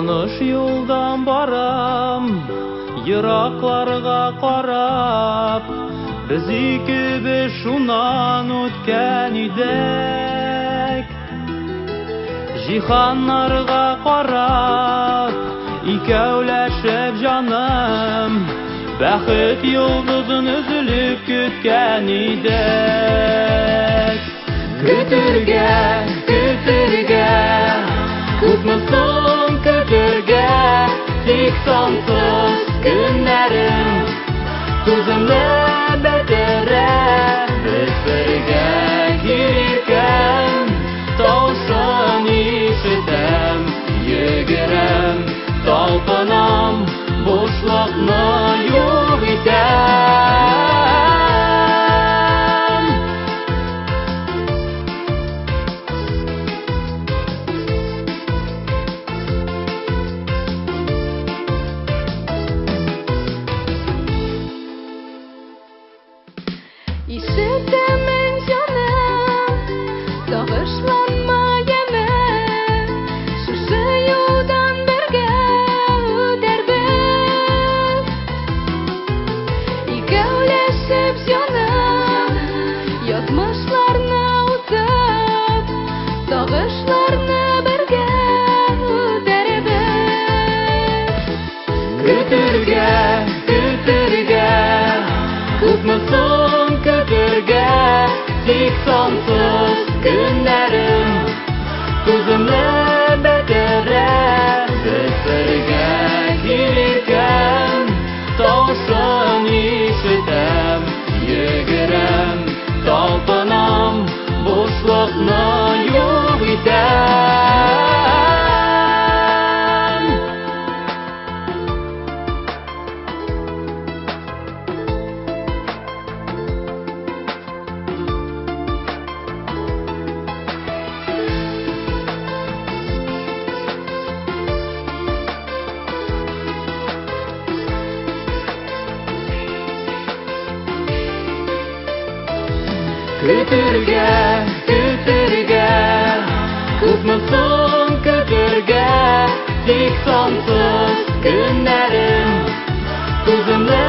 Таныш юлдан барам, йыракларга карап, без икебез шуннан үткән идек. Җиһаннарга карап, икәүләшеп җаным, бәхет йолдызын өзелеп көткән идек. Көтергә, көтергә, күпме соң көтергә, тик сансыз көннәрем күземне бетерә. Без бергә йөргән тавышын ишетәм, йөгерәм, талпынам, бушлыкны юк итәм. Ишетәмен җаным, сагышланма яме, шушы юлдан бергә үтәрбез. Икәүләшеп җаным, язмышларны узып, сагышларны бергә үтәрбез. Көтергә, көтергә, күпме соң көтергә, тик сансыз көннәрем күземне бетерә. Без бергә йөргән тавышын ишетәм, йөгерәм, талпынам, бушлыкны юк итәм. Көтергә, көтергә, күпме соң көтергә, тик сансыз көннәрем күземне